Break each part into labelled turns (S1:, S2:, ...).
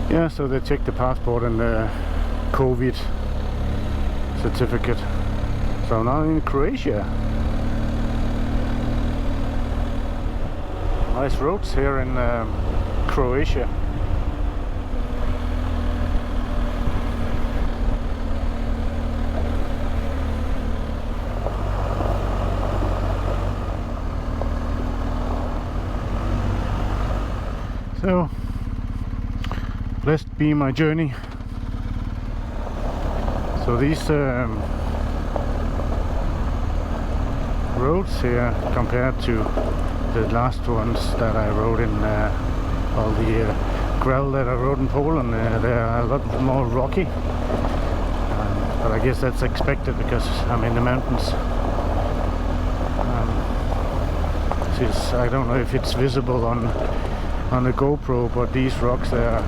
S1: Yeah, so they check the passport and the COVID certificate. So now in Croatia. Nice roads here in Croatia. So, blessed be my journey. So these roads here, compared to the last ones that I rode in, all the gravel that I rode in Poland, they are a lot more rocky. But I guess that's expected because I'm in the mountains. I don't know if it's visible on the GoPro, but these rocks there,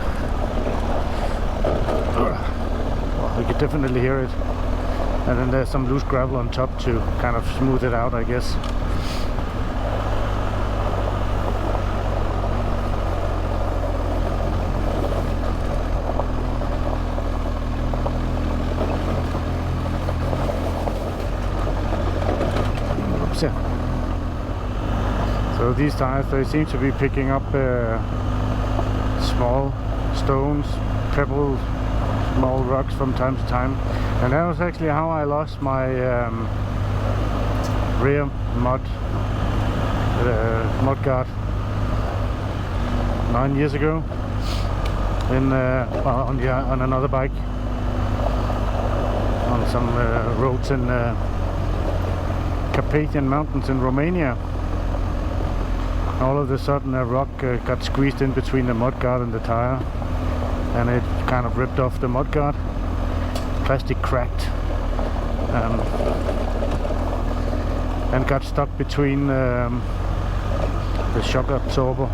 S1: well, you can definitely hear it. And then there's some loose gravel on top to kind of smooth it out, I guess. Oops, yeah. So these tires, they seem to be picking up small stones, pebbles, small rocks from time to time. And that was actually how I lost my rear mud guard 9 years ago in on another bike on some roads in Carpathian Mountains in Romania. All of a sudden a rock got squeezed in between the mudguard and the tire, and it kind of ripped off the mudguard. Plastic cracked and got stuck between the shock absorber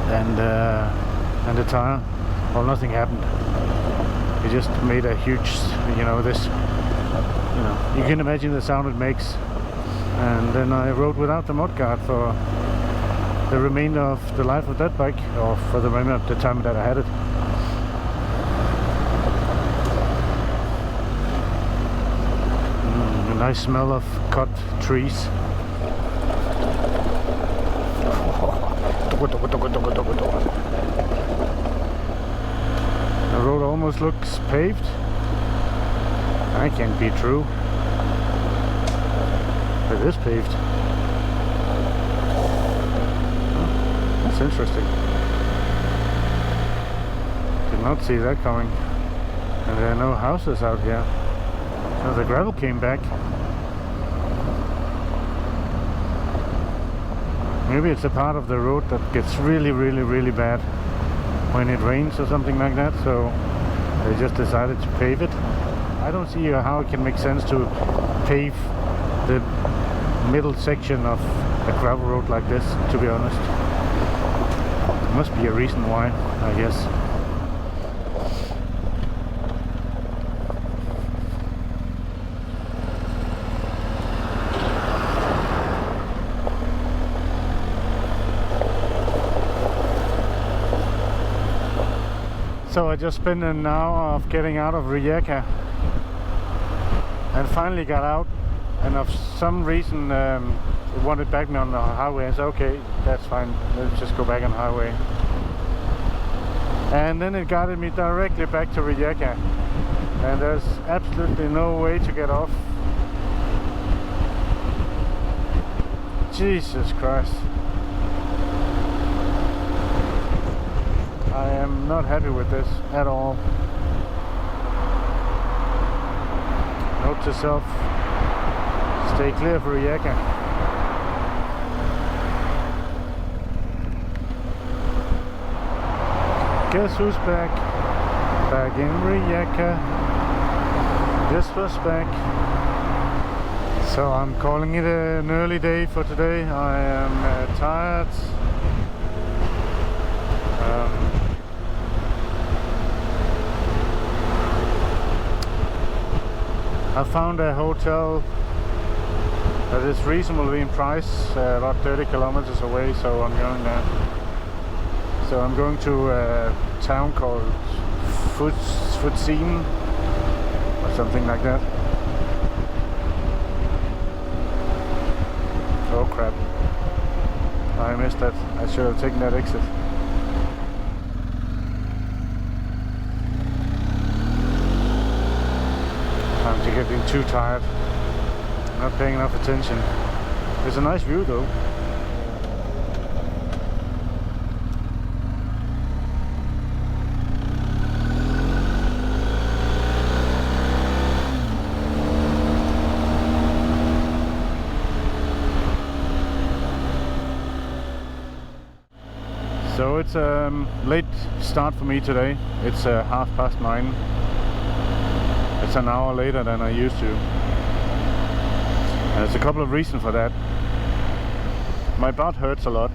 S1: and the tire. Well, nothing happened. It just made a huge, you can imagine the sound it makes. And then I rode without the mudguard for the remainder of the life of that bike, or for the remainder of the time that I had it. A nice smell of cut trees. The road almost looks paved. That can't be true. It is paved. Oh, that's interesting. Did not see that coming. And there are no houses out here. So the gravel came back. Maybe it's a part of the road that gets really, really, really bad when it rains or something like that. So they just decided to pave it. I don't see how it can make sense to pave the middle section of a gravel road like this, to be honest. There must be a reason why, I guess. So I just spent an hour of getting out of Rijeka and finally got out. And of some reason it wanted back me on the highway. I said, okay, that's fine, let's just go back on the highway. And then it guided me directly back to Rijeka. And there's absolutely no way to get off. Jesus Christ. I am not happy with this at all. Note to self. Stay clear of Rijeka. Guess who's back? Back in Rijeka. This was back. So I'm calling it an early day for today. I am tired. I found a hotel that is reasonably in price, about 30 kilometers away, so I'm going there. So I'm going to a town called Futsien or something like that. Oh crap, I missed that. I should have taken that exit. I'm getting too tired, not paying enough attention. It's a nice view though. So it's a late start for me today. It's 9:30. It's an hour later than I used to. And there's a couple of reasons for that. My butt hurts a lot.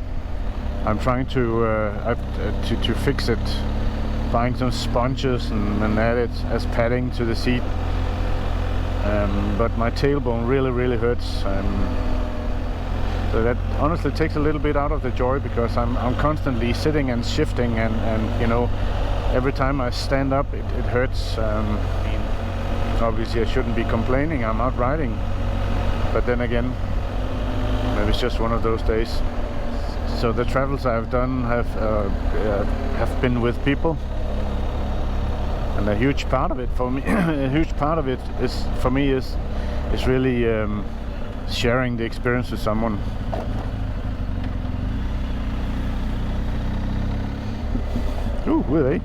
S1: I'm trying to fix it, buying some sponges and add it as padding to the seat. But my tailbone really hurts. So that honestly takes a little bit out of the joy, because I'm constantly sitting and shifting, and you know, every time I stand up it hurts. Obviously I shouldn't be complaining, I'm out riding, but then again, maybe it's just one of those days. So the travels I've done have been with people, and a huge part of it for me a huge part of it is for me is really sharing the experience with someone. Ooh, who are they?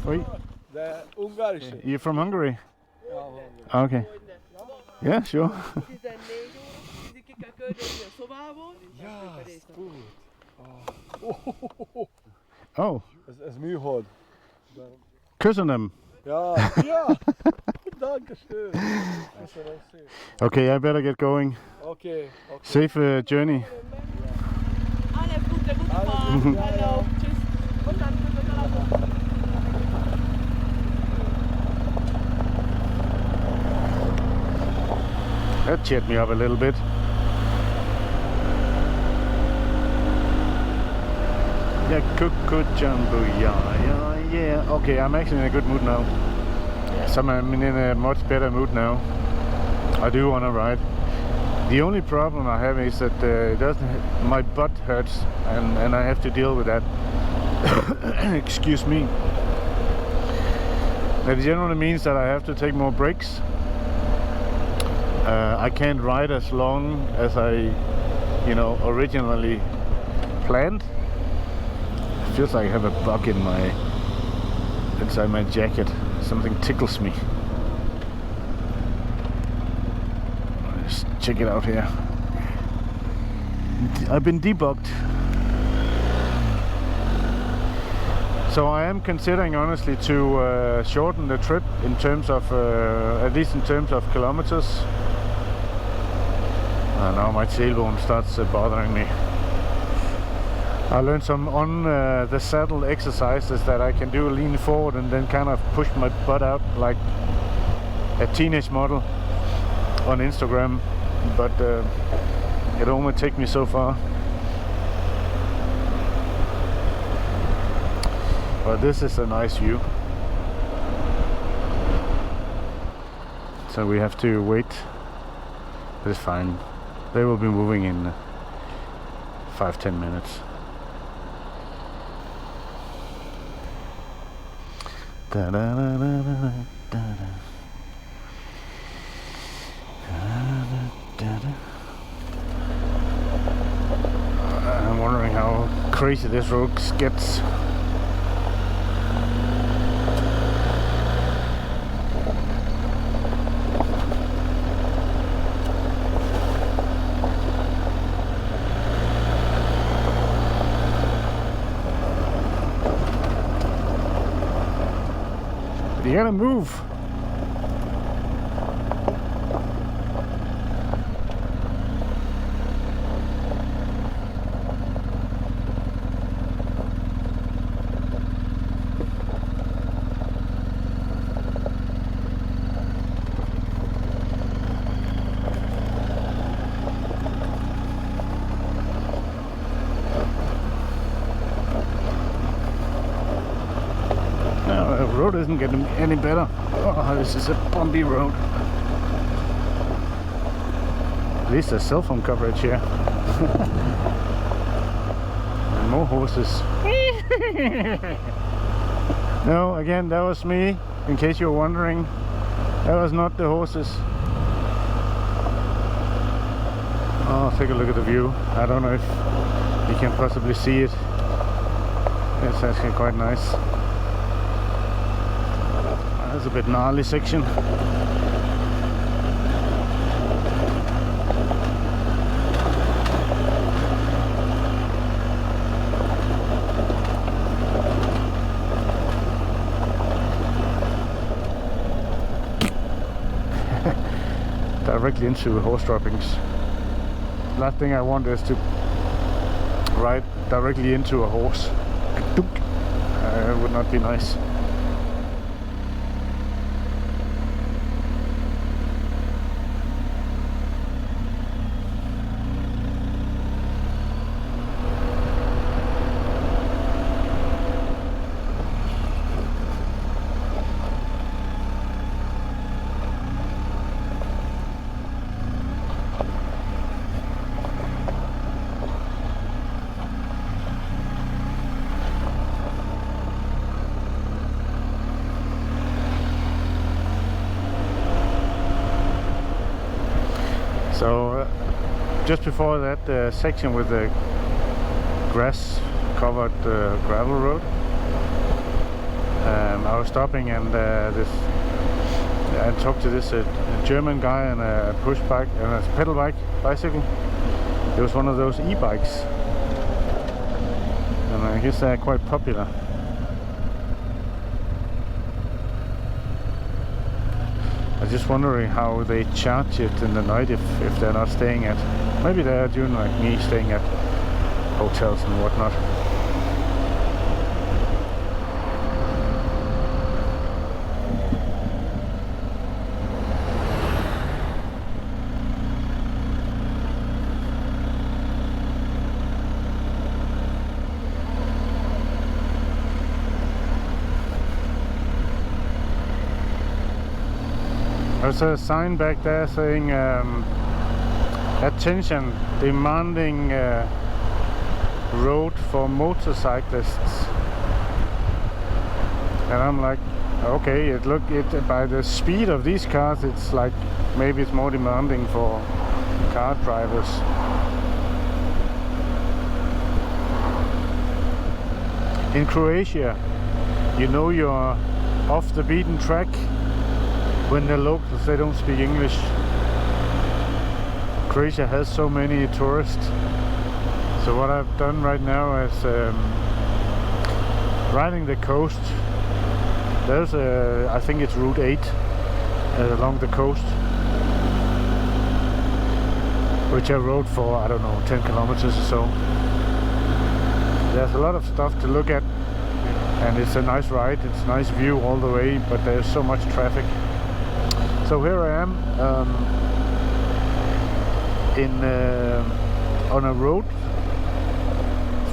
S1: Wait.
S2: The Ungarisch.
S1: You're from Hungary? Okay. Yeah, sure.
S2: Ja, ist gut.
S1: Oh.
S2: Es műhold.
S1: Köszönöm.
S2: Ja, ja. Danke schön.
S1: Okay, I better get going.
S2: Okay.
S1: Safe journey.
S3: Alles gute Fahrt. Hallo. Tschüss. Und dann
S1: That cheered me up a little bit. Yeah, Kuku Jumbo, yeah. Okay, I'm actually in a good mood now. So I'm in a much better mood now. I do want to ride. The only problem I have is that my butt hurts, and I have to deal with that. Excuse me. That generally means that I have to take more breaks. I can't ride as long as I, originally planned. It feels like I have a bug inside my jacket. Something tickles me. Let's check it out here. I've been debugged. So I am considering honestly to shorten the trip in terms of, at least in terms of kilometers. Now my tailbone starts bothering me. I learned some on the saddle exercises that I can do, lean forward and then kind of push my butt out like a teenage model on Instagram, but it only takes me so far. But this is a nice view. So we have to wait. But it's fine. They will be moving in 5-10 minutes. Da, da, da, da, da, da, da. I'm wondering how crazy this road gets. You gotta move. road isn't getting any better. Oh, this is a bumpy road. At least there's cell phone coverage here. And more horses. No, again, that was me. In case you were wondering, that was not the horses. Oh, take a look at the view. I don't know if you can possibly see it. It's actually quite nice. That's a bit gnarly section. Directly into horse droppings. Last thing I want is to ride directly into a horse. It would not be nice. So just before that section with the grass covered gravel road, I was stopping and I talked to this German guy and a push bike and a pedal bicycle. It was one of those e-bikes, and I guess they're quite popular. I'm just wondering how they charge it in the night if they're not staying at, maybe they're doing like me, staying at hotels and whatnot. There's a sign back there saying attention, demanding road for motorcyclists. And I'm like, okay, by the speed of these cars, it's like maybe it's more demanding for car drivers. In Croatia, you know you're off the beaten track when the locals, they don't speak English. Croatia has so many tourists. So what I've done right now is riding the coast. There's I think it's Route 8 along the coast, which I rode for, I don't know, 10 kilometers or so. There's a lot of stuff to look at, and it's a nice ride, it's a nice view all the way, but there's so much traffic. So here I am on a road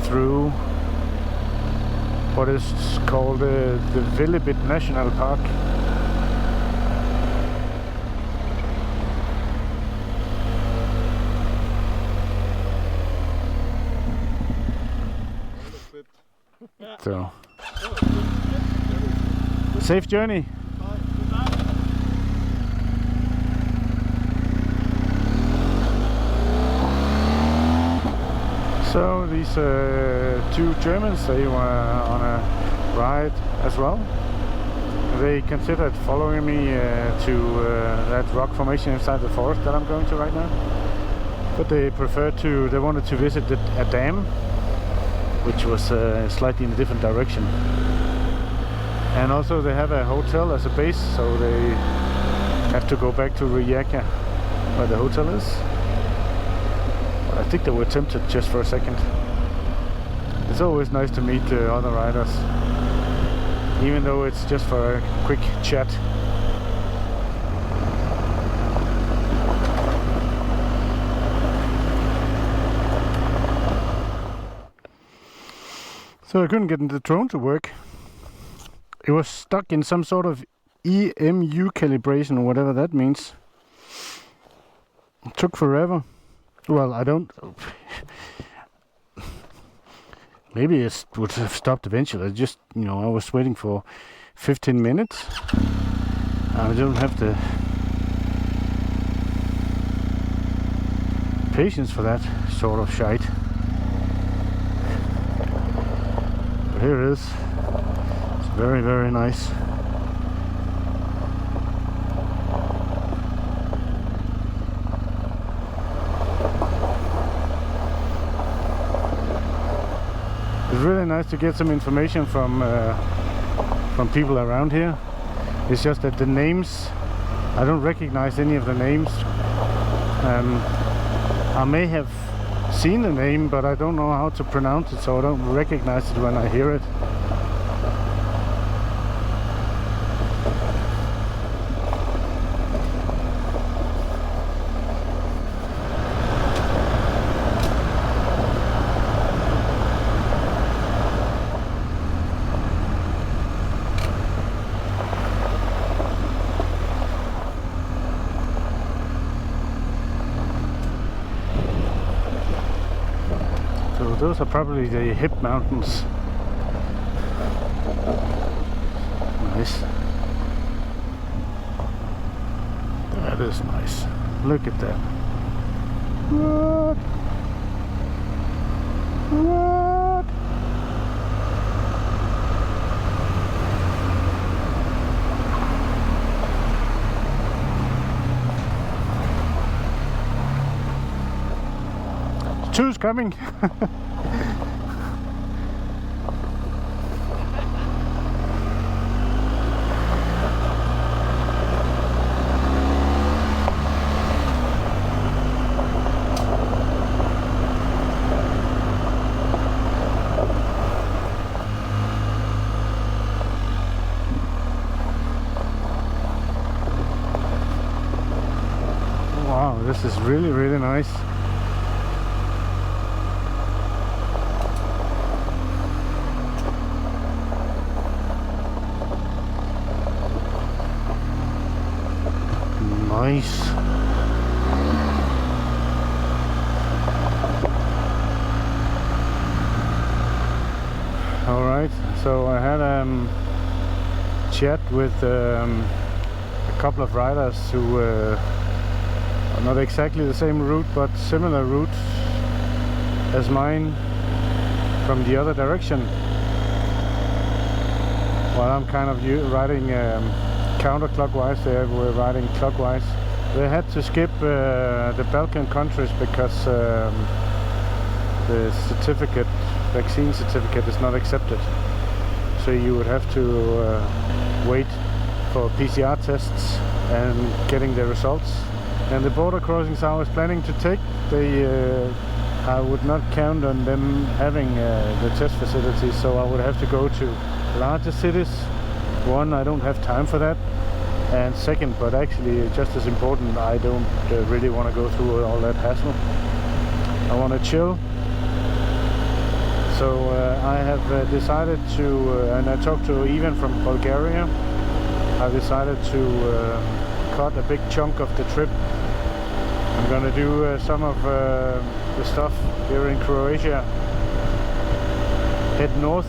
S1: through what is called the Velebit National Park. So, safe journey. So these two Germans, they were on a ride as well. They considered following me to that rock formation inside the forest that I'm going to right now. But they wanted to visit a dam, which was slightly in a different direction. And also they have a hotel as a base, so they have to go back to Rijeka, where the hotel is. I think they were tempted just for a second. It's always nice to meet other riders, even though it's just for a quick chat. So I couldn't get the drone to work. it was stuck in some sort of EMU calibration or whatever that means. It took forever. Well, I don't... Maybe it would have stopped eventually. Just, you know, I was waiting for 15 minutes. I don't have the patience for that sort of shite. But here it is. It's very, very nice. It's really nice to get some information from people around here. It's just that the names, I don't recognize any of the names. I may have seen the name, but I don't know how to pronounce it, so I don't recognize it when I hear it. Those are probably the hip mountains. Nice. That is nice. Look at that. What? What? Two's coming. Wow, this is really, really nice. Nice. All right, so I had a chat with a couple of riders who are not exactly the same route, but similar route as mine from the other direction. While I'm kind of riding counterclockwise, they were riding clockwise. They had to skip the Balkan countries because the vaccine certificate is not accepted. So you would have to wait for PCR tests and getting the results. And the border crossings I was planning to take, I would not count on them having the test facilities, so I would have to go to larger cities. One, I don't have time for that, and second, but actually just as important, I don't really want to go through all that hassle. I want to chill. So I have decided to, and I talked to Ivan from Bulgaria, I decided to cut a big chunk of the trip. I'm gonna do some of the stuff here in Croatia, head north